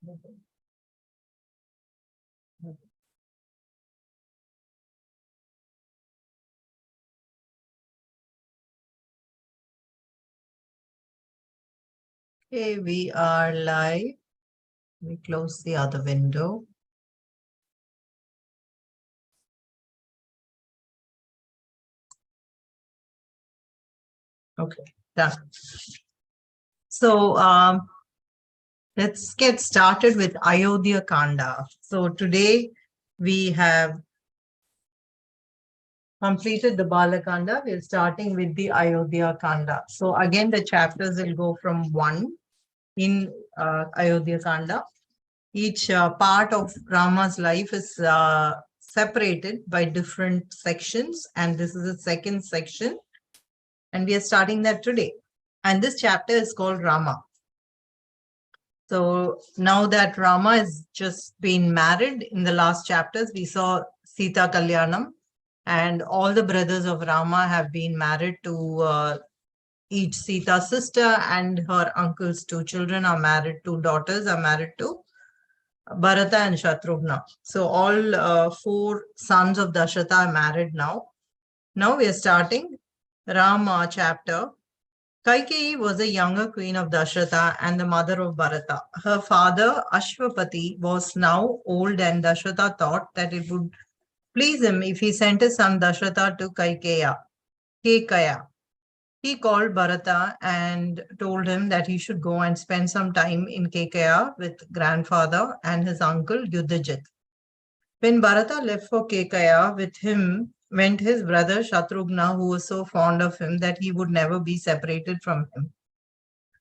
Okay, we are live. We close the other window. Okay, done. So let's get started with Ajodhya Kanda. So today we have completed the Balakanda. We're starting with the Ajodhya Kanda. So again, the chapters will go from 1 in Ajodhya Kanda. Each part of Rama's life is separated by different sections, and this is the second section, and we are starting that today. And this chapter is called Rama. So now that Rama has just been married, in the last chapters, we saw Sita Kalyanam, and all the brothers of Rama have been married to each Sita's sister, and her uncle's 2 children are married, 2 daughters are married to Bharata and Shatrughna. So all 4 sons of Dasharatha are married now. Now we are starting Rama chapter. Kaikeyi was a younger queen of Dasharatha and the mother of Bharata. Her father, Ashwapati, was now old, and Dasharatha thought that it would please him if he sent his son Dasharatha to Kaikaya. He called Bharata and told him that he should go and spend some time in Kaikaya with grandfather and his uncle Yudhajit. When Bharata left for Kaikaya, with him went his brother Shatrughna, who was so fond of him that he would never be separated from him.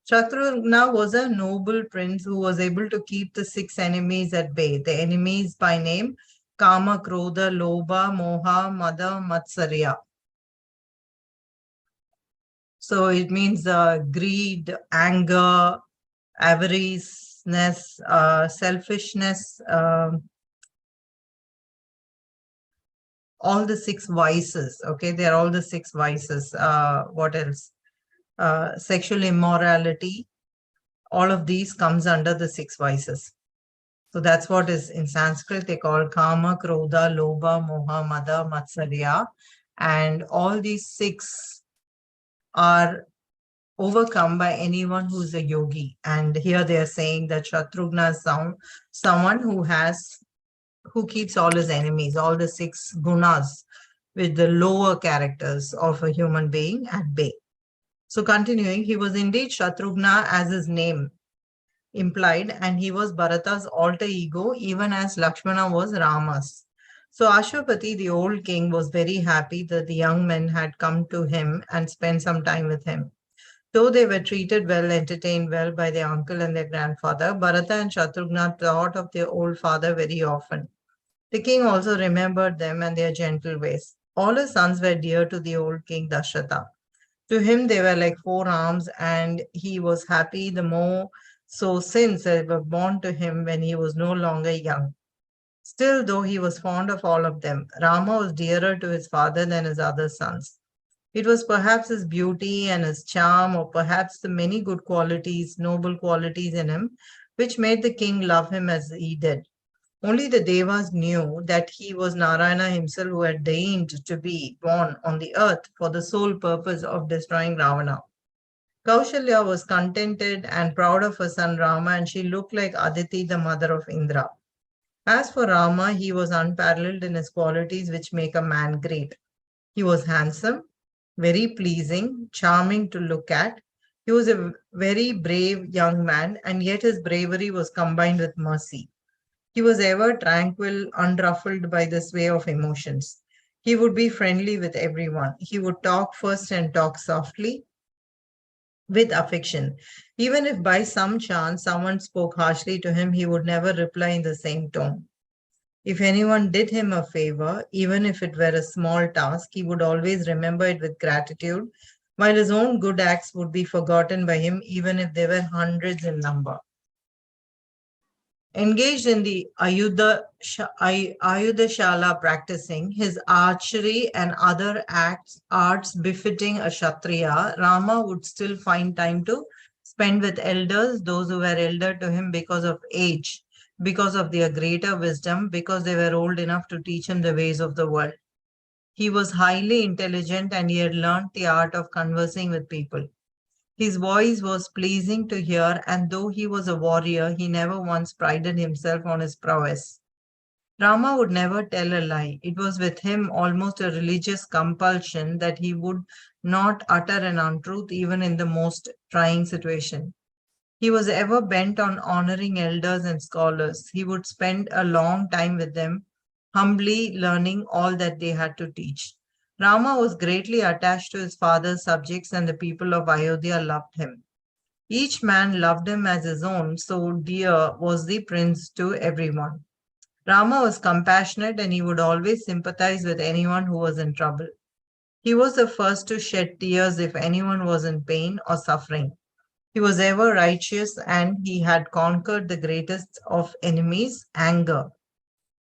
Shatrughna was a noble prince who was able to keep the 6 enemies at bay. The enemies by name Kama, Krodha, Lobha, Moha, Mada, Matsarya. So it means greed, anger, avariceness, selfishness, all the 6 vices. Okay, they're all the 6 vices. What else? Sexual immorality. All of these comes under the 6 vices. So that's what is in Sanskrit they call Kama, Krodha, Lobha, Moha, Mada, Matsarya. And all these 6 are overcome by anyone who's a yogi. And here they are saying that Shatrughna is someone who keeps all his enemies, all the 6 gunas with the lower characters of a human being at bay. So continuing, he was indeed Shatrughna as his name implied, and he was Bharata's alter ego, even as Lakshmana was Rama's. So Ashwapati, the old king, was very happy that the young men had come to him and spent some time with him. Though they were treated well, entertained well by their uncle and their grandfather, Bharata and Shatrughna thought of their old father very often. The king also remembered them and their gentle ways. All his sons were dear to the old king Dasharatha. To him, they were like 4 arms, and he was happy the more so since they were born to him when he was no longer young. Still, though he was fond of all of them, Rama was dearer to his father than his other sons. It was perhaps his beauty and his charm, or perhaps the many good qualities, noble qualities in him, which made the king love him as he did. Only the Devas knew that he was Narayana himself who had deigned to be born on the earth for the sole purpose of destroying Ravana. Kaushalya was contented and proud of her son Rama, and she looked like Aditi, the mother of Indra. As for Rama, he was unparalleled in his qualities which make a man great. He was handsome, very pleasing, charming to look at. He was a very brave young man, and yet his bravery was combined with mercy. He was ever tranquil, unruffled by the sway of emotions. He would be friendly with everyone. He would talk first and talk softly with affection. Even if by some chance someone spoke harshly to him, he would never reply in the same tone. If anyone did him a favor, even if it were a small task, he would always remember it with gratitude, while his own good acts would be forgotten by him, even if they were hundreds in number. Engaged in the Ayudhashala practicing his archery and other arts befitting a Kshatriya, Rama would still find time to spend with elders, those who were elder to him because of age, because of their greater wisdom, because they were old enough to teach him the ways of the world. He was highly intelligent and he had learnt the art of conversing with people. His voice was pleasing to hear, and though he was a warrior, he never once prided himself on his prowess. Rama would never tell a lie. It was with him almost a religious compulsion that he would not utter an untruth even in the most trying situation. He was ever bent on honoring elders and scholars. He would spend a long time with them, humbly learning all that they had to teach. Rama was greatly attached to his father's subjects, and the people of Ayodhya loved him. Each man loved him as his own, so dear was the prince to everyone. Rama was compassionate and he would always sympathize with anyone who was in trouble. He was the first to shed tears if anyone was in pain or suffering. He was ever righteous and he had conquered the greatest of enemies, anger.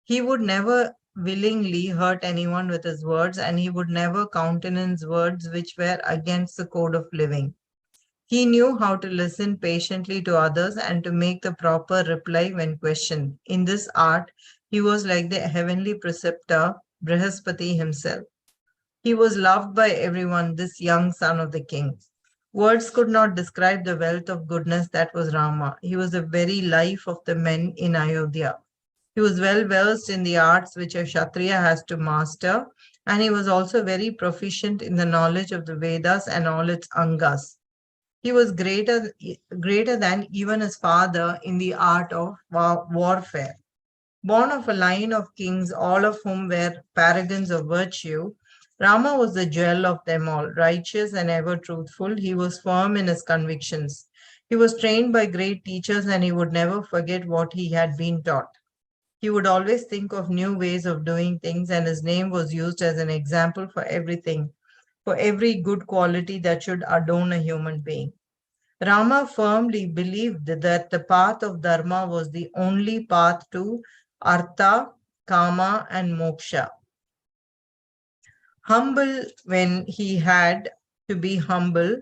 He would never willingly hurt anyone with his words, and he would never countenance words which were against the code of living. He knew how to listen patiently to others and to make the proper reply when questioned. In this art, he was like the heavenly preceptor, Brihaspati himself. He was loved by everyone, this young son of the king. Words could not describe the wealth of goodness that was Rama. He was the very life of the men in Ayodhya. He was well versed in the arts which a Kshatriya has to master, and he was also very proficient in the knowledge of the Vedas and all its angas. He was greater than even his father in the art of warfare. Born of a line of kings, all of whom were paragons of virtue, Rama was the jewel of them all, righteous and ever truthful. He was firm in his convictions. He was trained by great teachers and he would never forget what he had been taught. He would always think of new ways of doing things, and his name was used as an example for everything, for every good quality that should adorn a human being. Rama firmly believed that the path of Dharma was the only path to Artha, Kama, and Moksha. Humble when he had to be humble,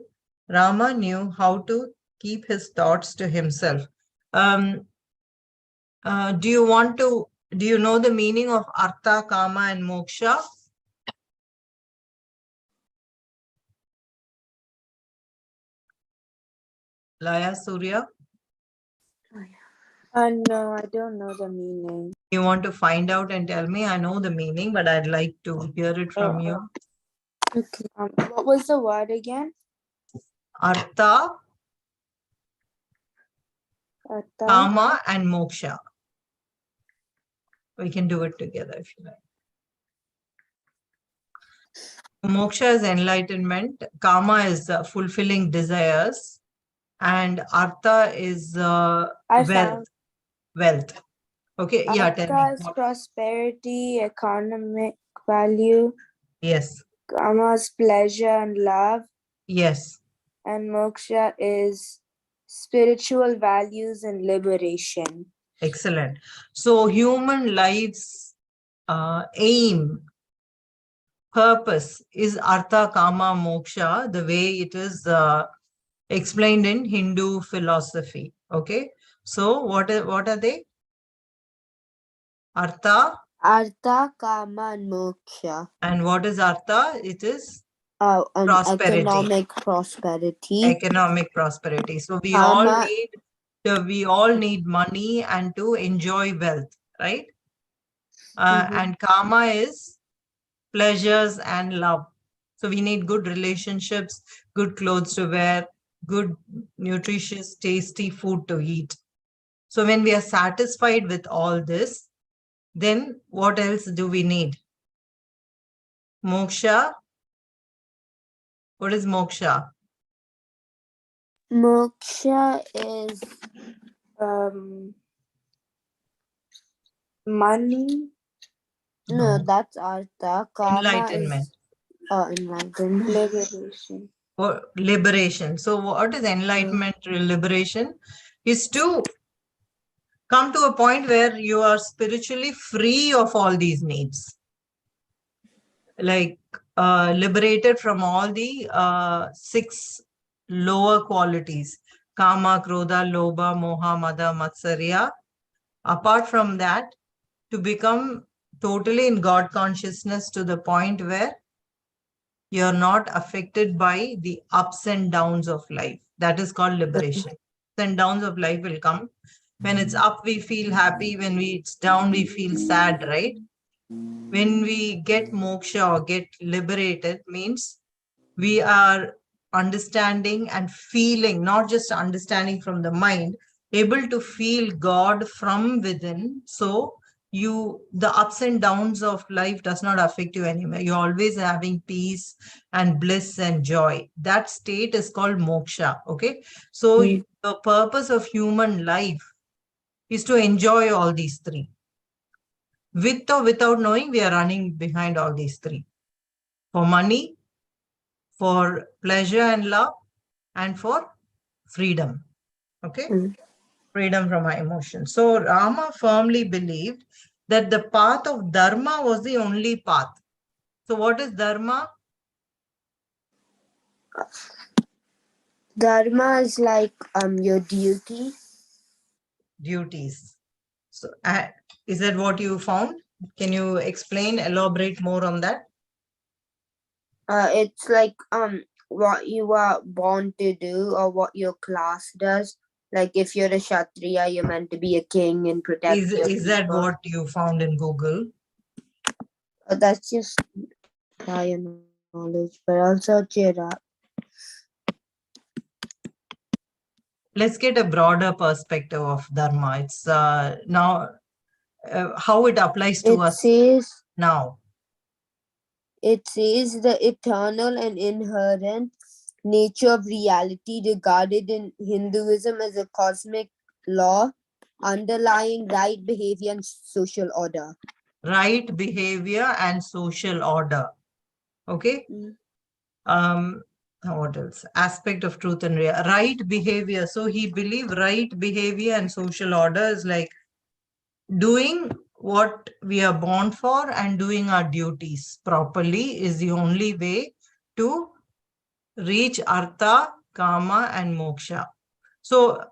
Rama knew how to keep his thoughts to himself. Um, do you know the meaning of Artha, Kama, and Moksha? Laya Surya? No, I don't know the meaning. You want to find out and tell me? I know the meaning, but I'd like to hear it from you. Okay. What was the word again? Artha, Artha. Kama, and Moksha. We can do it together if you like. Moksha is enlightenment, Kama is fulfilling desires, and Artha is wealth. Okay, yeah, tell me. Artha is prosperity, economic value. Yes. Kama is pleasure and love. Yes. And Moksha is spiritual values and liberation. Excellent. So human life's aim, purpose is Artha, Kama, Moksha, the way it is explained in Hindu philosophy. Okay. So what are they? Artha. Artha, Kama, and Moksha. And what is Artha? It is prosperity. Economic prosperity. Economic prosperity. So we all need money and to enjoy wealth, right? And Kama is pleasures and love. So we need good relationships, good clothes to wear, good, nutritious, tasty food to eat. So when we are satisfied with all this, then what else do we need? Moksha. What is moksha? Moksha is money. No, that's Artha. Kama Enlightenment. Is enlightenment. Liberation. Or liberation. So what is enlightenment, liberation? Is to come to a point where you are spiritually free of all these needs. Like liberated from all the 6 lower qualities. Kama, Krodha, Lobha, Moha, Mada, Matsarya. Apart from that, to become totally in God consciousness to the point where you're not affected by the ups and downs of life. That is called liberation. Ups and downs of life will come. When it's up, we feel happy. When it's down, we feel sad, right? When we get moksha or get liberated, means we are understanding and feeling, not just understanding from the mind, able to feel God from within. So the ups and downs of life does not affect you anymore. You're always having peace and bliss and joy. That state is called moksha. Okay. So the purpose of human life is to enjoy all these three. With or without knowing, we are running behind all these three. For money, for pleasure and love, and for freedom. Okay? Freedom from our emotions. So Rama firmly believed that the path of dharma was the only path. So what is dharma? Dharma is like your duty. Duties. So is that what you found? Can you explain, elaborate more on that? It's like what you are born to do or what your class does. Like if you're a Kshatriya, you're meant to be a king and protect your Is that people. what you found in Google? That's just prior knowledge, but I'll search it up. Let's get a broader perspective of dharma. It's now how it applies to It us says now. the eternal and inherent nature of reality regarded in Hinduism as a cosmic law underlying right behavior and social order. Right behavior and social order. Okay. What else? Aspect of truth and right behavior. So he believed right behavior and social order is like doing what we are born for and doing our duties properly is the only way to reach artha, kama, and moksha. So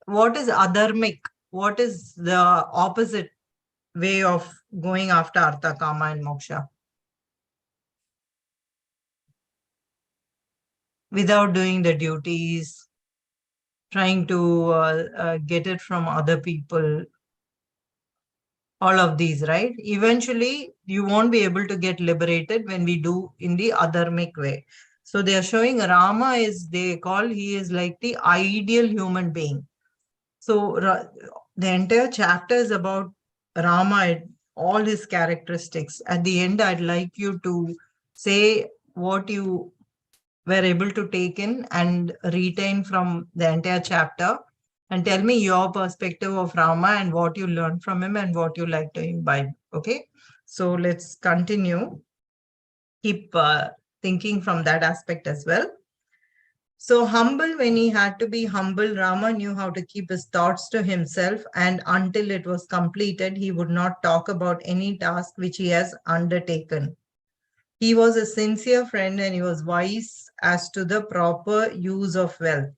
what is adharmic? What is the opposite way of going after artha, kama, and moksha? Without doing the duties, trying to get it from other people, all of these, right? Eventually, you won't be able to get liberated when we do in the adharmic way. So they are showing Rama he is like the ideal human being. So the entire chapter is about Rama, all his characteristics. At the end, I'd like you to say what you were able to take in and retain from the entire chapter, and tell me your perspective of Rama and what you learned from him and what you like to imbibe. Okay, so let's continue. Keep thinking from that aspect as well. So humble, when he had to be humble, Rama knew how to keep his thoughts to himself, and until it was completed, he would not talk about any task which he has undertaken. He was a sincere friend and he was wise as to the proper use of wealth,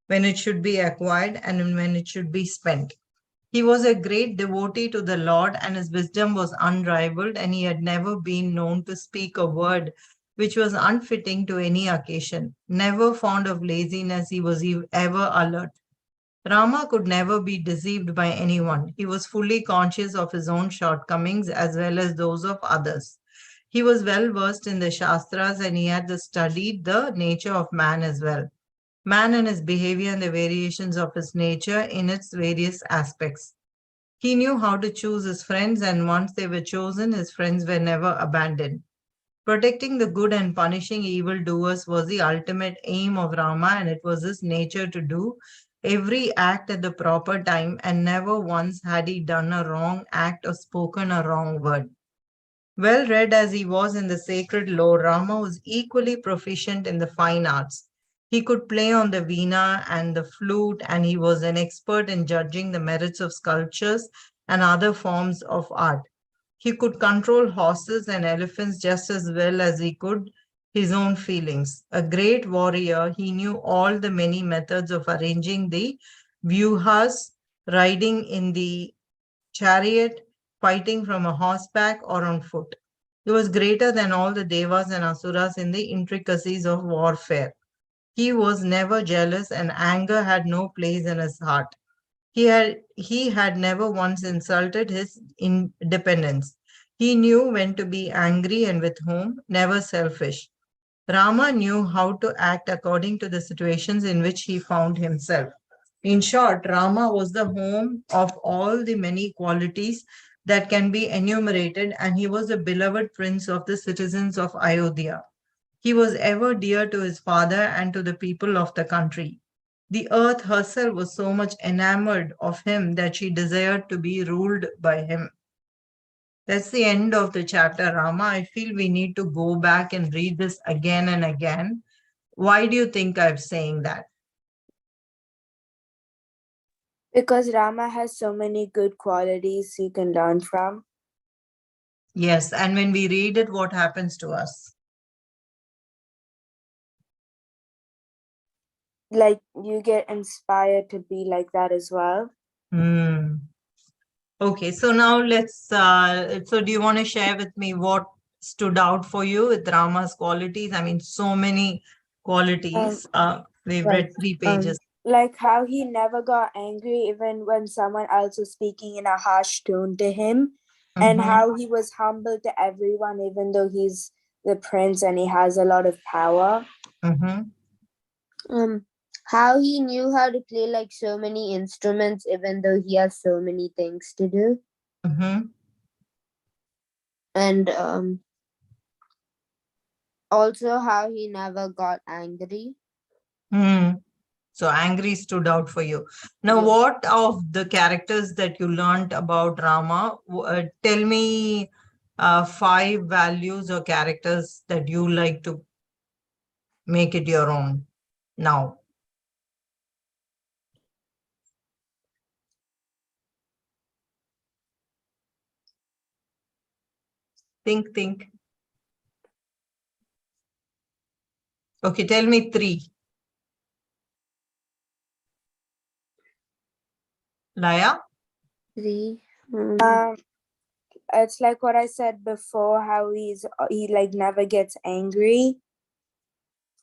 when it should be acquired and when it should be spent. He was a great devotee to the Lord and his wisdom was unrivaled, and he had never been known to speak a word which was unfitting to any occasion. Never fond of laziness, he was ever alert. Rama could never be deceived by anyone. He was fully conscious of his own shortcomings as well as those of others. He was well versed in the Shastras and he had studied the nature of man as well. Man and his behavior and the variations of his nature in its various aspects. He knew how to choose his friends, and once they were chosen, his friends were never abandoned. Protecting the good and punishing evildoers was the ultimate aim of Rama, and it was his nature to do every act at the proper time, and never once had he done a wrong act or spoken a wrong word. Well read as he was in the sacred lore, Rama was equally proficient in the fine arts. He could play on the veena and the flute, and he was an expert in judging the merits of sculptures and other forms of art. He could control horses and elephants just as well as he could his own feelings. A great warrior, he knew all the many methods of arranging the vyuhas, riding in the chariot, fighting from a horseback or on foot. He was greater than all the devas and asuras in the intricacies of warfare. He was never jealous, and anger had no place in his heart. He had never once insulted his independence. He knew when to be angry and with whom, never selfish. Rama knew how to act according to the situations in which he found himself. In short, Rama was the home of all the many qualities that can be enumerated, and he was the beloved prince of the citizens of Ayodhya. He was ever dear to his father and to the people of the country. The earth herself was so much enamored of him that she desired to be ruled by him. That's the end of the chapter, Rama. I feel we need to go back and read this again and again. Why do you think I'm saying that? Because Rama has so many good qualities you can learn from. Yes, and when we read it, what happens to us? Like you get inspired to be like that as well. Hmm. Okay, so now so do you want to share with me what stood out for you with Rama's qualities? I mean, so many qualities. We've Right. read 3 pages. Like how he never got angry even when someone else was speaking in a harsh tone to him, and Mhm, how he was humble to everyone even though he's the prince and he has a lot of power. mhm, How he knew how to play like so many instruments, even though he has so many things to do. mhm, And also how he never got angry. hmm. So angry stood out for you. Now, Yes. what of the characters that you learned about Rama? Tell me 5 values or characters that you like to make it your own now. Think. Okay, tell me 3. Laya? 3. It's like what I said before, how he like never gets angry.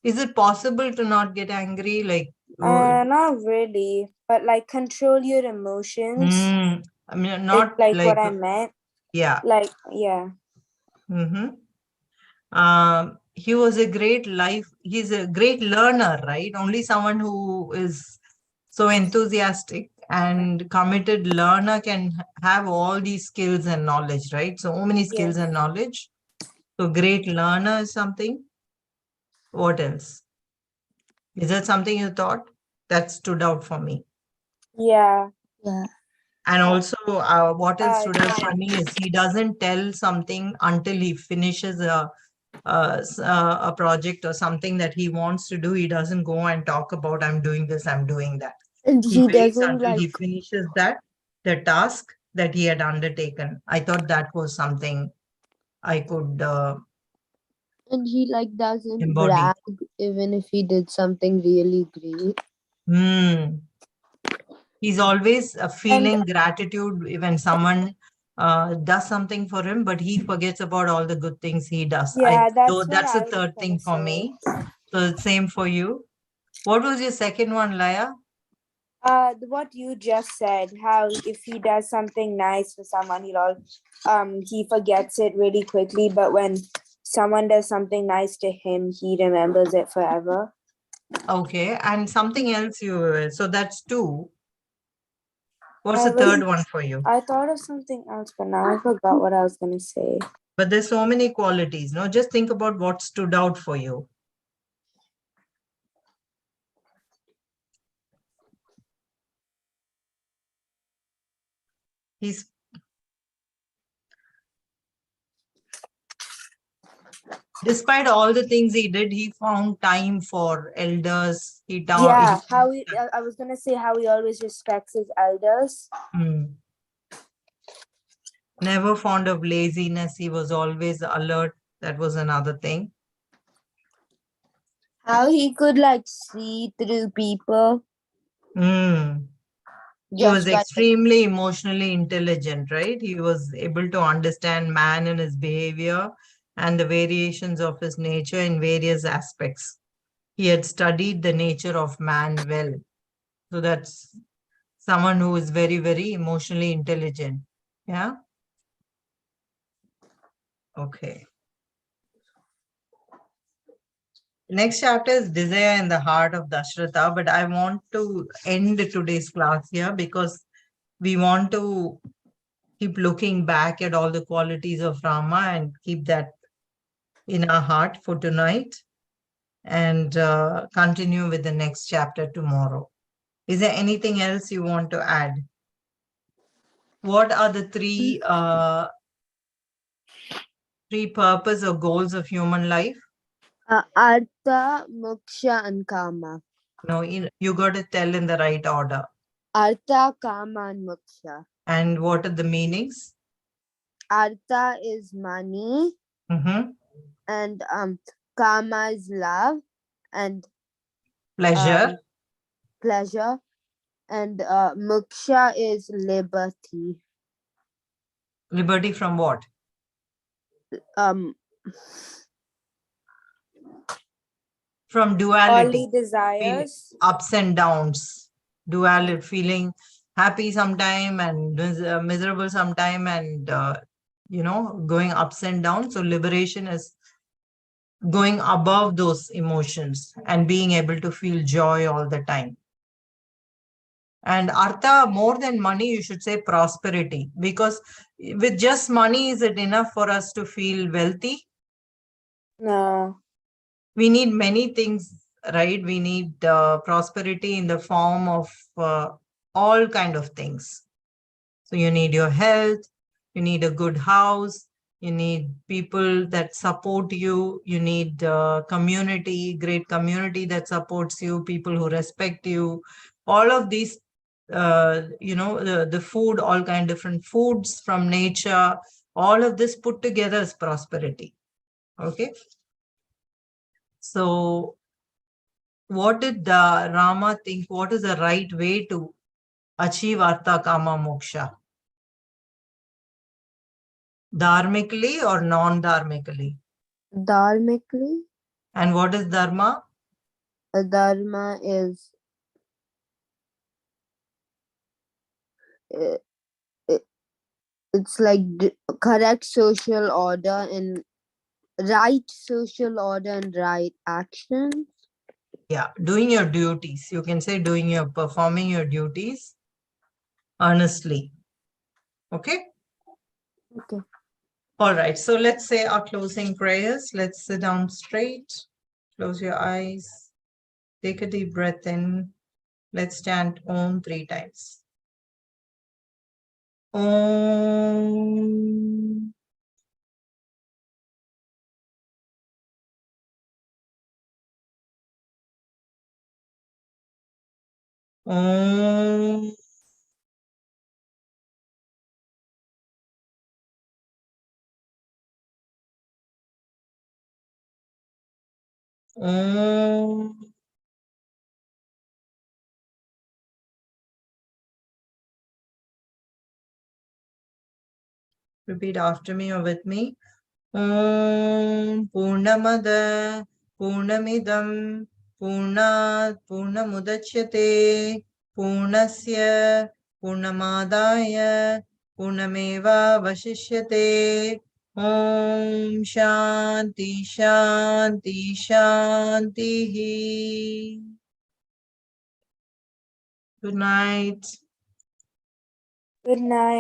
Is it possible to not get angry? Like, Not really, but like control your emotions. I mean, It's not like like, what I meant. yeah. Like, yeah. Mm-hmm. He was a great he's a great learner, right? Only someone who is so enthusiastic and committed learner can have all these skills and knowledge, right? So many skills Yes. and knowledge. So great learner is something. What else? Is that something you thought that stood out for me? Yeah. Yeah. And also, what else stood out Yeah. for me is he doesn't tell something until he finishes a project or something that he wants to do. He doesn't go and talk about, I'm doing this, I'm doing that. And He he waits doesn't until like, he finishes the task that he had undertaken. I thought that was something I could and he like doesn't embody. brag even if he did something really great. Hmm. He's always And feeling gratitude when someone does something for him, but he forgets about all the good things he does. yeah, Though that's what that's the I was third gonna thing for say. me. So same for you. What was your second one, Laya? What you just said, how if he does something nice for someone, he forgets it really quickly, but when someone does something nice to him, he remembers it forever. Okay, and something else so that's 2. What's I the was third one for you? I thought of something else, but now I forgot what I was gonna say. But there's so many qualities, no? Just think about what stood out for you. He's Despite all the things he did, he found time for elders. Yeah, how I was gonna say how he always respects his elders. Hmm. Never fond of laziness. He was always alert. That was another thing. How he could like see through people Mm. He was just by extremely emotionally intelligent, right? He was able to understand man and his behavior and the variations of his nature in various aspects. He had studied the nature of man well. So that's someone who is very, very emotionally intelligent. Yeah. Okay. Next chapter is desire in the heart of Dashratha, but I want to end today's class here because we want to keep looking back at all the qualities of Rama and keep that in our heart for tonight and continue with the next chapter tomorrow. Is there anything else you want to add? What are the three purpose or goals of human life? Artha, Moksha, and Kama. No, you got to tell in the right order. Artha, Kama, and Moksha. And what are the meanings? Artha is money, Mm-hmm. and Kama is love, and Pleasure. pleasure, and Moksha is liberty. Liberty from what? Um, From duality. Worldly desires. Ups and downs. Duality, feeling happy sometime and miserable sometime and, going ups and downs. So liberation is going above those emotions and being able to feel joy all the time. And Artha, more than money, you should say prosperity, because with just money, is it enough for us to feel wealthy? No. We need many things, right? We need prosperity in the form of all kind of things. So you need your health, you need a good house, you need people that support you, you need community, great community that supports you, people who respect you, all of these, the food, all kind of different foods from nature, all of this put together is prosperity. Okay. So what did Rama think? What is the right way to achieve Artha Kama Moksha? Dharmically or non-dharmically? dharmically. And what is dharma? Dharma is uh, it's like correct social order and right social order and right actions. Yeah, doing your duties. You can say performing your duties earnestly. Okay. Okay. All right. So let's say our closing prayers. Let's sit down straight. Close your eyes. Take a deep breath in. Let's chant Om 3 times. Om. Om. Om. Repeat after me or with me. Om Purnamada Purnamidam Purnat Purnamudachyate Purnasya Purnamadaya Purnameva Vashishyate. Om Shanti Shanti Shanti. Good night. Good night.